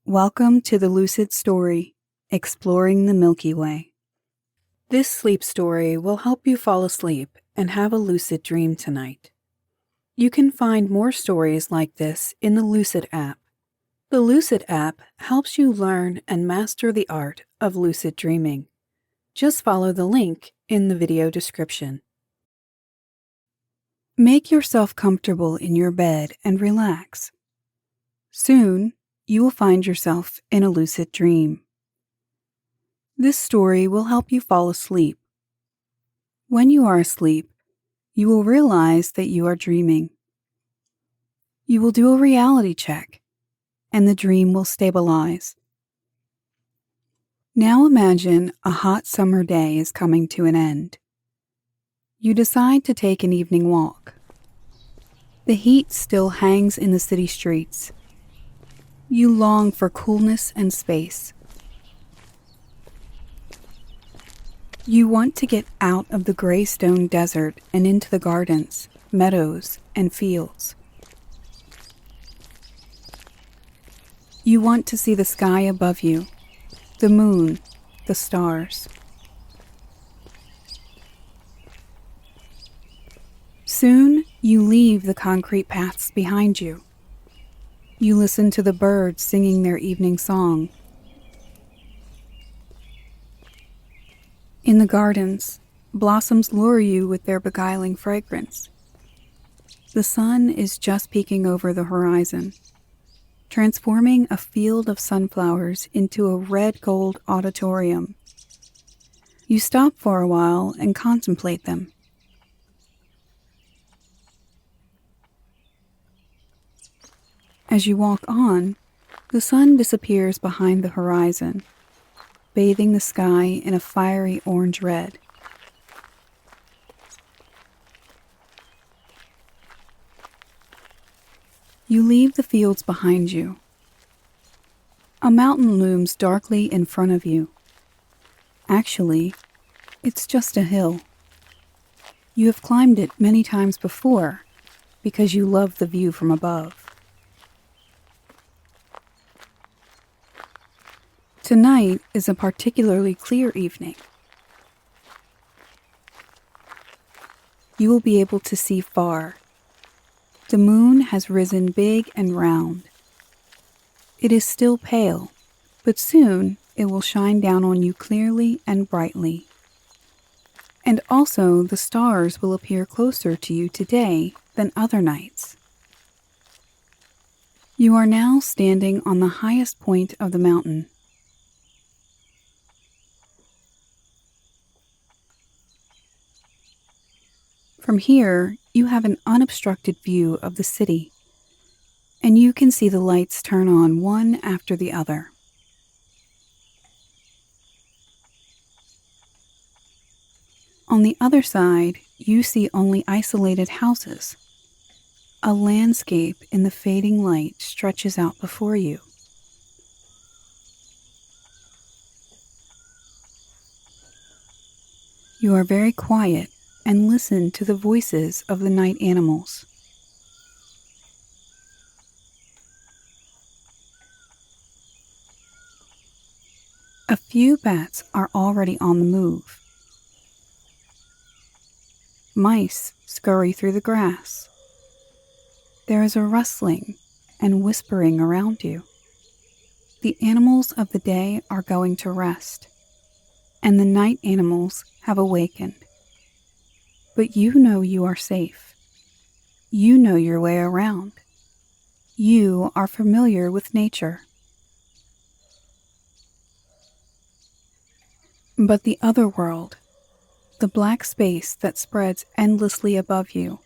Welcome to the Lucid Story, Exploring the Milky Way. This sleep story will help you fall asleep and have a lucid dream tonight. You can find more stories like this in the Lucid App. The Lucid App helps you learn and master the art of lucid dreaming. Just follow the link in the video description. Make yourself comfortable in your bed and relax. Soon, you will find yourself in a lucid dream. This story will help you fall asleep. When you are asleep, you will realize that you are dreaming. You will do a reality check, and the dream will stabilize. Now imagine a hot summer day is coming to an end. You decide to take an evening walk. The heat still hangs in the city streets. You long for coolness and space. You want to get out of the gray stone desert and into the gardens, meadows, and fields. You want to see the sky above you, the moon, the stars. Soon, you leave the concrete paths behind you. You listen to the birds singing their evening song. In the gardens, blossoms lure you with their beguiling fragrance. The sun is just peeking over the horizon, transforming a field of sunflowers into a red-gold auditorium. You stop for a while and contemplate them. As you walk on, the sun disappears behind the horizon, bathing the sky in a fiery orange-red. You leave the fields behind you. A mountain looms darkly in front of you. Actually, it's just a hill. You have climbed it many times before because you love the view from above. Tonight is a particularly clear evening. You will be able to see far. The moon has risen big and round. It is still pale, but soon it will shine down on you clearly and brightly. And also the stars will appear closer to you today than other nights. You are now standing on the highest point of the mountain. From here, you have an unobstructed view of the city, and you can see the lights turn on one after the other. On the other side, you see only isolated houses. A landscape in the fading light stretches out before you. You are very quiet and listen to the voices of the night animals. A few bats are already on the move. Mice scurry through the grass. There is a rustling and whispering around you. The animals of the day are going to rest, and the night animals have awakened. But you know you are safe. You know your way around. You are familiar with nature. But the other world, the black space that spreads endlessly above you,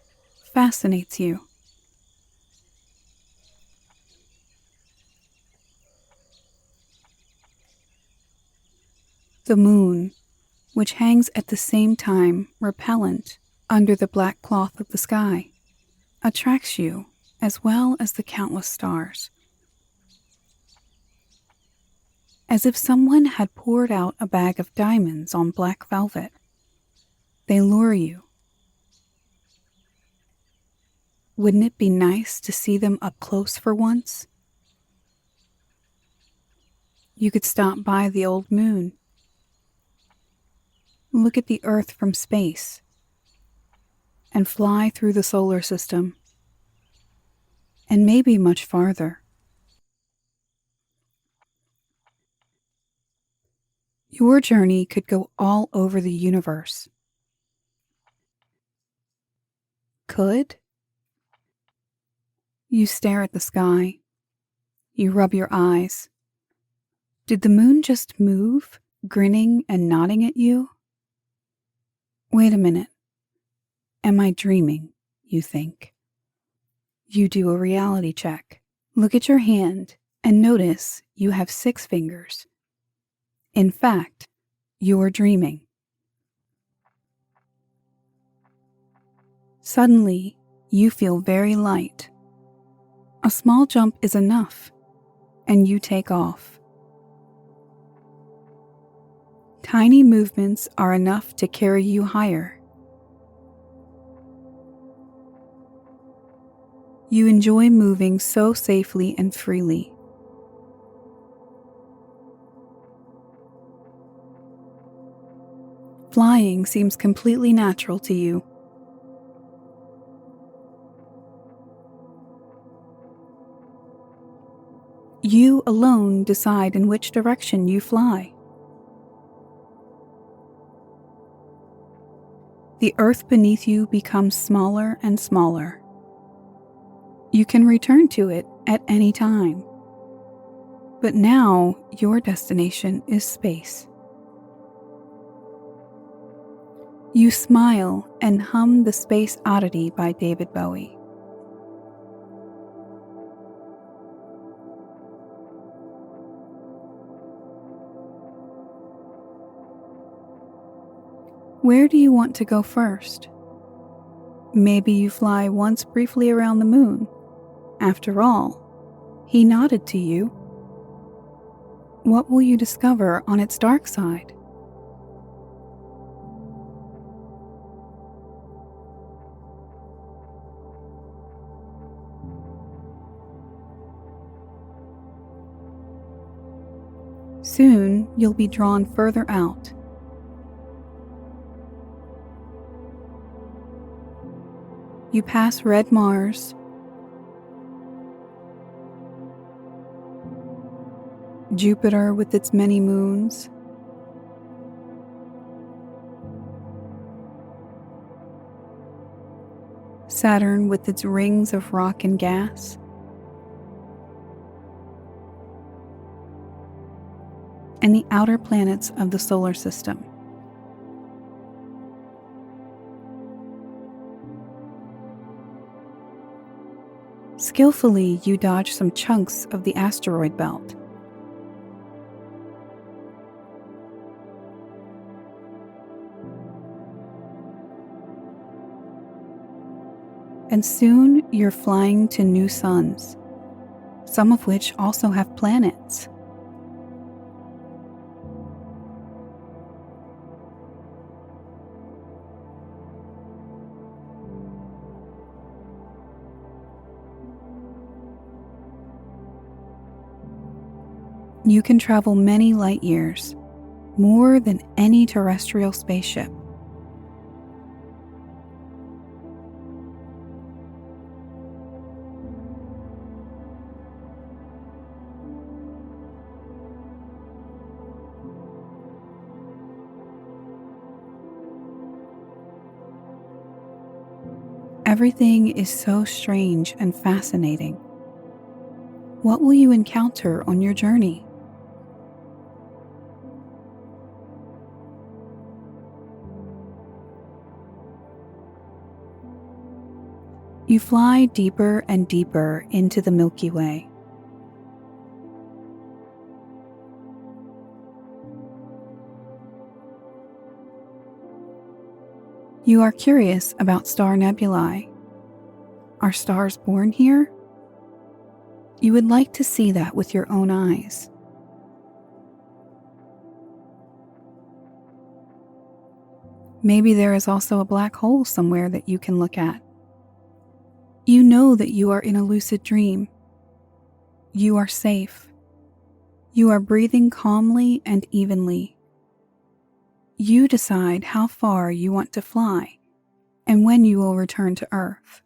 fascinates you. The moon, which hangs at the same time repellent under the black cloth of the sky, attracts you as well as the countless stars. As if someone had poured out a bag of diamonds on black velvet, they lure you. Wouldn't it be nice to see them up close for once? You could stop by the old moon, look at the Earth from space, and fly through the solar system, and maybe much farther. Your journey could go all over the universe. Could? You stare at the sky. You rub your eyes. Did the moon just move, grinning and nodding at you? Wait a minute. Am I dreaming, you think? You do a reality check. Look at your hand and notice you have 6 fingers. In fact, you're dreaming. Suddenly, you feel very light. A small jump is enough, and you take off. Tiny movements are enough to carry you higher. You enjoy moving so safely and freely. Flying seems completely natural to you. You alone decide in which direction you fly. The earth beneath you becomes smaller and smaller. You can return to it at any time. But now your destination is space. You smile and hum the Space Oddity by David Bowie. Where do you want to go first? Maybe you fly once briefly around the moon. After all, he nodded to you. What will you discover on its dark side? Soon, you'll be drawn further out. You pass red Mars, Jupiter with its many moons, Saturn with its rings of rock and gas, and the outer planets of the solar system. Skillfully, you dodge some chunks of the asteroid belt. And soon you're flying to new suns, some of which also have planets. You can travel many light years, more than any terrestrial spaceship. Everything is so strange and fascinating. What will you encounter on your journey? You fly deeper and deeper into the Milky Way. You are curious about star nebulae. Are stars born here? You would like to see that with your own eyes. Maybe there is also a black hole somewhere that you can look at. You know that you are in a lucid dream. You are safe. You are breathing calmly and evenly. You decide how far you want to fly and when you will return to Earth.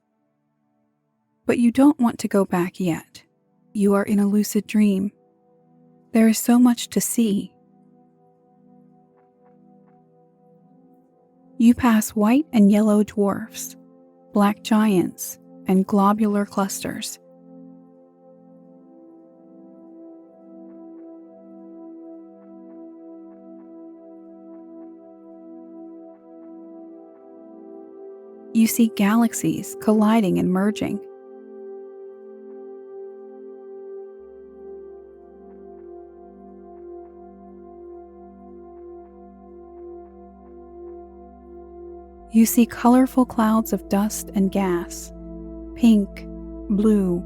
But you don't want to go back yet. You are in a lucid dream. There is so much to see. You pass white and yellow dwarfs, black giants, and globular clusters. You see galaxies colliding and merging. You see colorful clouds of dust and gas, pink, blue,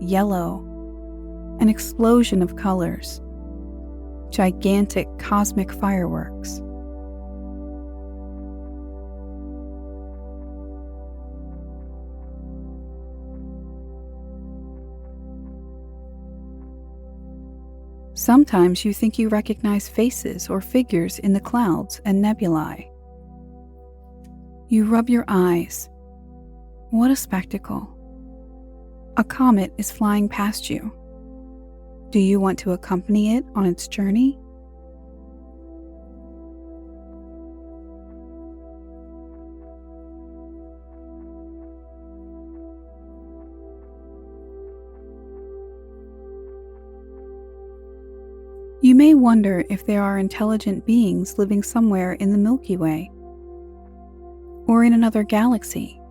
yellow, an explosion of colors, gigantic cosmic fireworks. Sometimes you think you recognize faces or figures in the clouds and nebulae. You rub your eyes. What a spectacle. A comet is flying past you. Do you want to accompany it on its journey? You may wonder if there are intelligent beings living somewhere in the Milky Way or in another galaxy.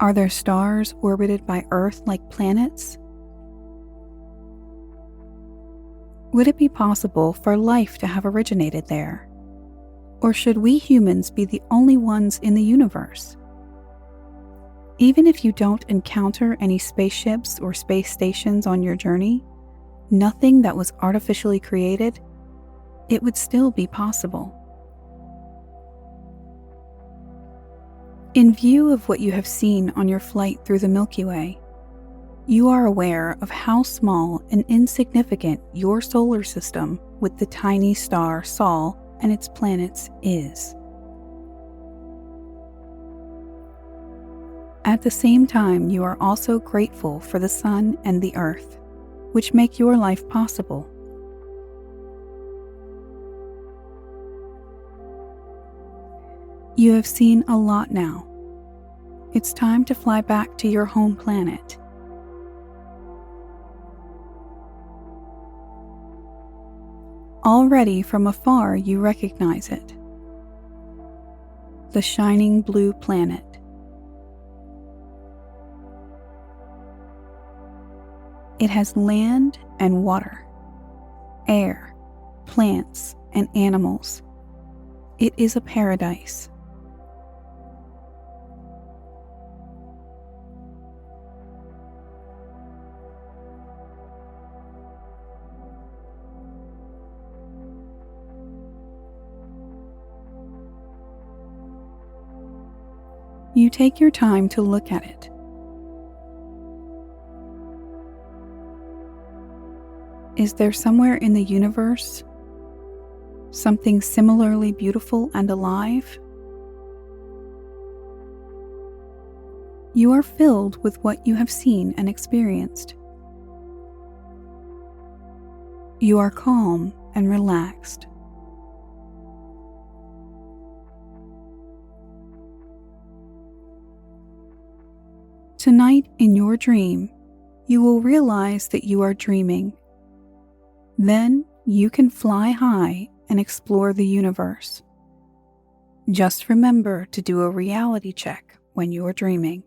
Are there stars orbited by Earth-like planets? Would it be possible for life to have originated there? Or should we humans be the only ones in the universe? Even if you don't encounter any spaceships or space stations on your journey, nothing that was artificially created, it would still be possible. In view of what you have seen on your flight through the Milky Way, you are aware of how small and insignificant your solar system with the tiny star Sol and its planets is. At the same time, you are also grateful for the sun and the earth, which make your life possible. You have seen a lot now. It's time to fly back to your home planet. Already from afar you recognize it. The shining blue planet. It has land and water, air, plants, and animals. It is a paradise. You take your time to look at it. Is there somewhere in the universe something similarly beautiful and alive? You are filled with what you have seen and experienced. You are calm and relaxed. Tonight, in your dream, you will realize that you are dreaming. Then you can fly high and explore the universe. Just remember to do a reality check when you are dreaming.